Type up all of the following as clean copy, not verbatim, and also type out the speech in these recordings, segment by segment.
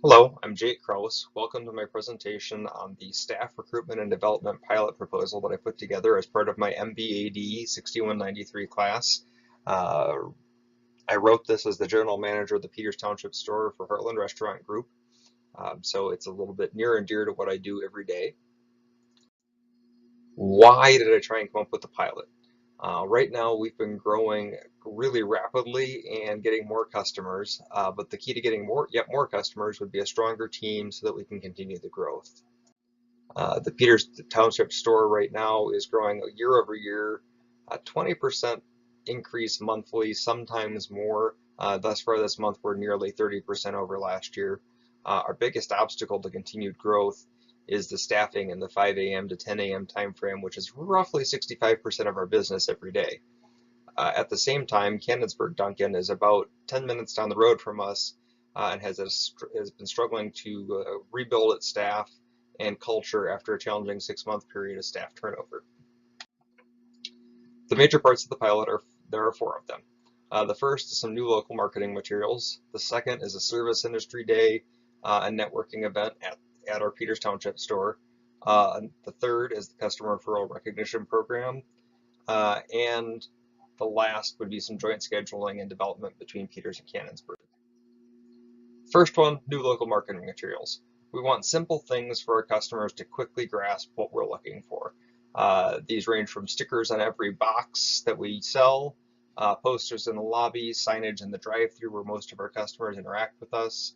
Hello, I'm Jake Kraus. Welcome to my presentation on the Staff Recruitment and Development Pilot Proposal that I put together as part of my MBAD6193 class. Uh, I wrote this as the General Manager of the Peters Township Store for Heartland Restaurant Group, so it's a little bit near and dear to what I do every day. Why did I try and come up with the pilot? Right now, we've been growing really rapidly and getting more customers, but the key to getting yet more customers would be a stronger team so that we can continue the growth. The Peters Township store right now is growing year over year, 20% increase monthly, sometimes more. Thus far this month, we're nearly 30% over last year. Our biggest obstacle to continued growth is the staffing in the 5 a.m. to 10 a.m. time frame, which is roughly 65% of our business every day. At the same time, Canonsburg Duncan is about 10 minutes down the road from us and has been struggling to rebuild its staff and culture after a challenging 6-month period of staff turnover. The major parts of the pilot there are 4 of them. The first is some new local marketing materials. The second is a service industry day and networking event at our Peters Township store. The third is the customer referral recognition program. And the last would be some joint scheduling and development between Peters and Canonsburg. First one, new local marketing materials. We want simple things for our customers to quickly grasp what we're looking for. These range from stickers on every box that we sell, posters in the lobby, signage in the drive-thru where most of our customers interact with us,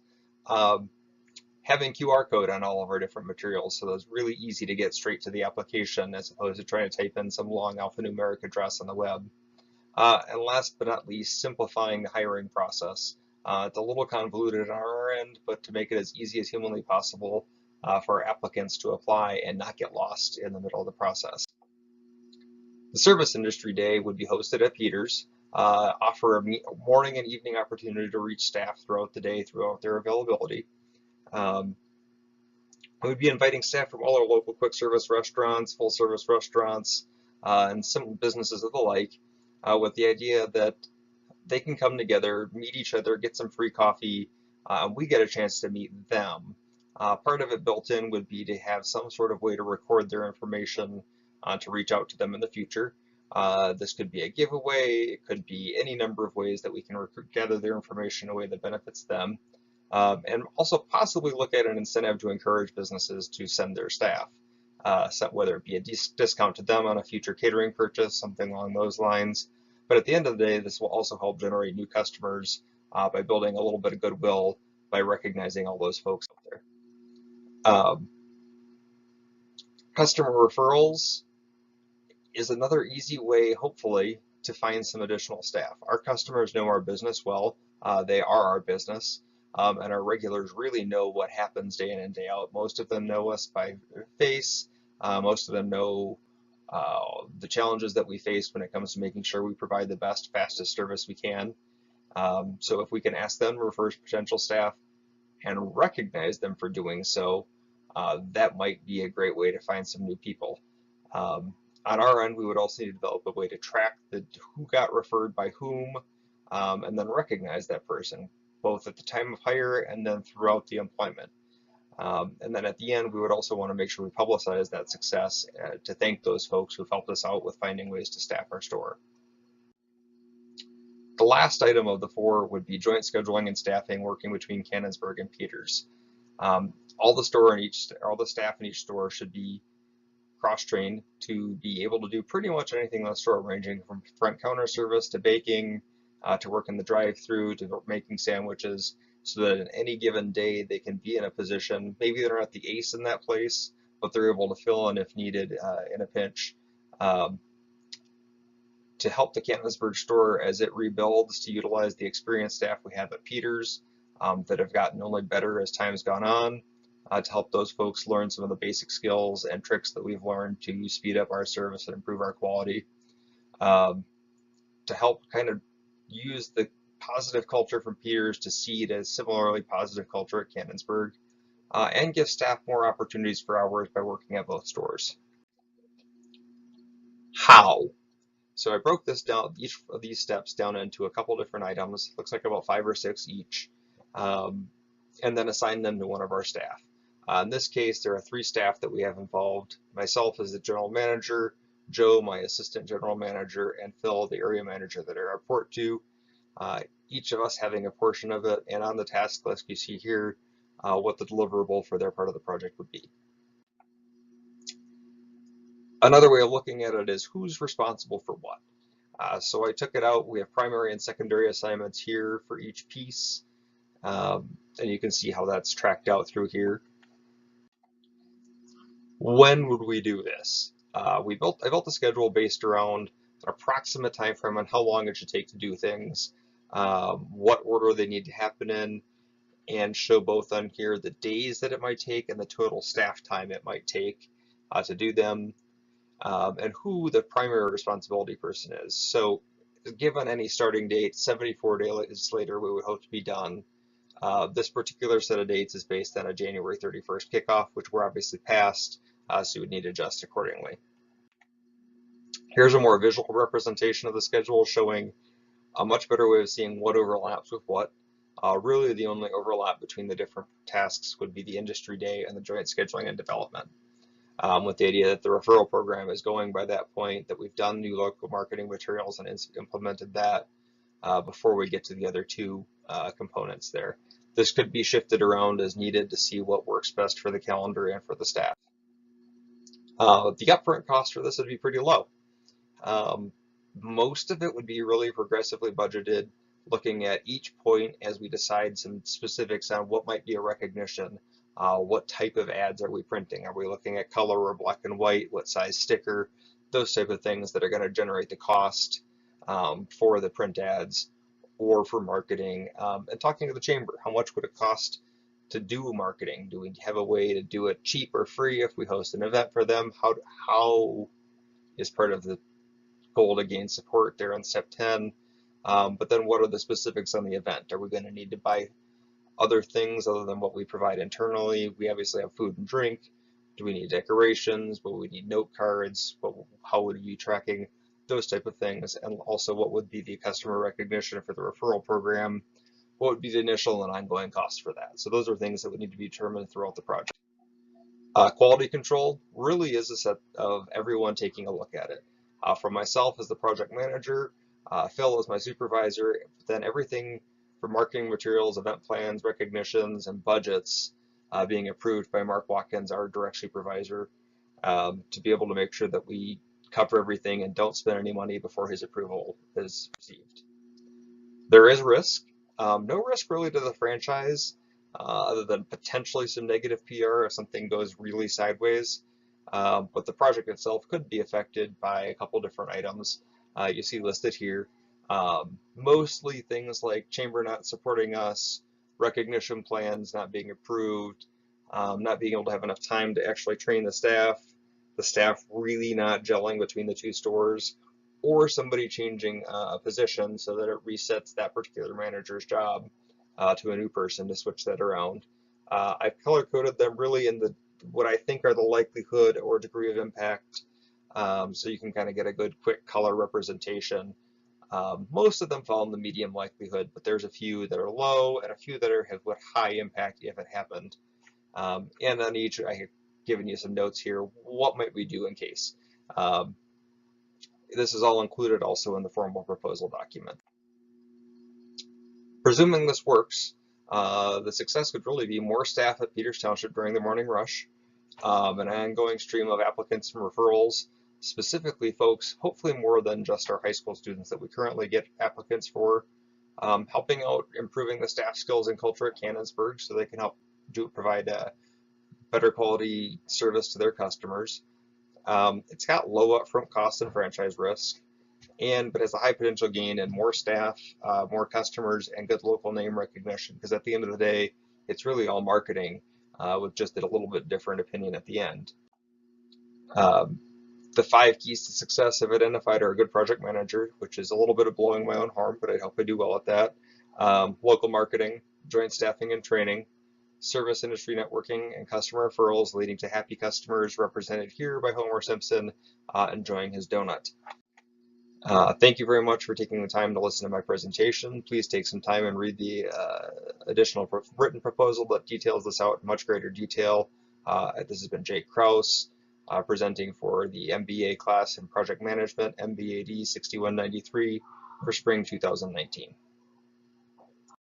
having QR code on all of our different materials so that it's really easy to get straight to the application as opposed to trying to type in some long alphanumeric address on the web. And last but not least, simplifying the hiring process. It's a little convoluted on our end, but to make it as easy as humanly possible for applicants to apply and not get lost in the middle of the process. The Service Industry Day would be hosted at Peters, offer a morning and evening opportunity to reach staff throughout the day throughout their availability. We'd be inviting staff from all our local quick service restaurants, full service restaurants, and some businesses of the like, with the idea that they can come together, meet each other, get some free coffee, and we get a chance to meet them. Part of it built in would be to have some sort of way to record their information to reach out to them in the future. This could be a giveaway, it could be any number of ways that we can gather their information in a way that benefits them. And also possibly look at an incentive to encourage businesses to send their staff, whether it be a discount to them on a future catering purchase, something along those lines. But at the end of the day, this will also help generate new customers by building a little bit of goodwill by recognizing all those folks out there. Customer referrals is another easy way, hopefully, to find some additional staff. Our customers know our business well. They are our business. And our regulars really know what happens day in and day out. Most of them know us by face. Most of them know the challenges that we face when it comes to making sure we provide the best, fastest service we can. So if we can ask them to refer potential staff and recognize them for doing so, that might be a great way to find some new people. On our end, we would also need to develop a way to track who got referred by whom, and then recognize that person, both at the time of hire and then throughout the employment. And then at the end, we would also want to make sure we publicize that success to thank those folks who've helped us out with finding ways to staff our store. The last item of the 4 would be joint scheduling and staffing working between Canonsburg and Peters. All the staff in each store should be cross-trained to be able to do pretty much anything in the store, ranging from front counter service to baking, to work in the drive-through, to making sandwiches, so that in any given day they can be in a position, maybe they're not the ace in that place, but they're able to fill in if needed in a pinch. To help the Canonsburg store as it rebuilds, to utilize the experienced staff we have at Peters that have gotten only better as time's gone on, to help those folks learn some of the basic skills and tricks that we've learned to speed up our service and improve our quality. To help kind of use the positive culture from Peters to seed a similarly positive culture at Canonsburg, and give staff more opportunities for hours by working at both stores. How? So I broke this down, each of these steps down into a couple different items. Looks like about 5 or 6 each. and then assign them to one of our staff. In this case, there are 3 staff that we have involved: myself as the general manager, Joe, my assistant general manager, and Phil, the area manager that I report to. Each of us having a portion of it, and on the task list you see here what the deliverable for their part of the project would be. Another way of looking at it is who's responsible for what. So I took it out. We have primary and secondary assignments here for each piece, and you can see how that's tracked out through here. When would we do this? I built the schedule based around an approximate time frame on how long it should take to do things, what order they need to happen in, and show both on here the days that it might take and the total staff time it might take to do them, and who the primary responsibility person is. So given any starting date, 74 days later, we would hope to be done. This particular set of dates is based on a January 31st kickoff, which we're obviously past, so you would need to adjust accordingly. Here's a more visual representation of the schedule showing a much better way of seeing what overlaps with what. Really the only overlap between the different tasks would be the industry day and the joint scheduling and development. With the idea that the referral program is going by that point, that we've done new local marketing materials and implemented that before we get to the other 2 components there. This could be shifted around as needed to see what works best for the calendar and for the staff. The upfront cost for this would be pretty low. Most of it would be really progressively budgeted, looking at each point as we decide some specifics on what might be a recognition. What type of ads are we printing? Are we looking at color or black and white? What size sticker? Those type of things that are going to generate the cost for the print ads or for marketing. And talking to the chamber, how much would it cost to do marketing? Do we have a way to do it cheap or free if we host an event for them? How is part of the goal to gain support there on step 10? But then what are the specifics on the event? Are we going to need to buy other things other than what we provide internally? We obviously have food and drink. Do we need decorations? Will we need note cards? How would we be tracking those type of things? And also, what would be the customer recognition for the referral program? What would be the initial and ongoing cost for that? So those are things that would need to be determined throughout the project. Quality control really is a set of everyone taking a look at it. From myself as the project manager, Phil as my supervisor, then everything for marketing materials, event plans, recognitions, and budgets being approved by Mark Watkins, our direct supervisor, to be able to make sure that we cover everything and don't spend any money before his approval is received. There is risk. No risk really to the franchise, other than potentially some negative PR if something goes really sideways. But the project itself could be affected by a couple different items you see listed here. Mostly things like chamber not supporting us, recognition plans not being approved, not being able to have enough time to actually train the staff really not gelling between the 2 stores, or somebody changing a position so that it resets that particular manager's job to a new person to switch that around. I've color coded them really in what I think are the likelihood or degree of impact, so you can kind of get a good quick color representation. Most of them fall in the medium likelihood, but there's a few that are low and a few that have what high impact if it happened. And on each, I have given you some notes here. What might we do in case? This is all included also in the formal proposal document. Presuming this works, the success would really be more staff at Peters Township during the morning rush, an ongoing stream of applicants and referrals, specifically folks, hopefully more than just our high school students that we currently get applicants for, helping out improving the staff skills and culture at Canonsburg so they can help provide a better quality service to their customers. It's got low upfront costs and franchise risk, but has a high potential gain in more staff, more customers, and good local name recognition, because at the end of the day, it's really all marketing with just a little bit different opinion at the end. The 5 keys to success I've identified are a good project manager, which is a little bit of blowing my own horn, but I hope I do well at that. Local marketing, joint staffing and training, service industry networking, and customer referrals leading to happy customers represented here by Homer Simpson enjoying his donut. Thank you very much for taking the time to listen to my presentation. Please take some time and read the additional written proposal that details this out in much greater detail. This has been Jake Kraus, presenting for the MBA class in Project Management, MBAD 6193 for spring 2019.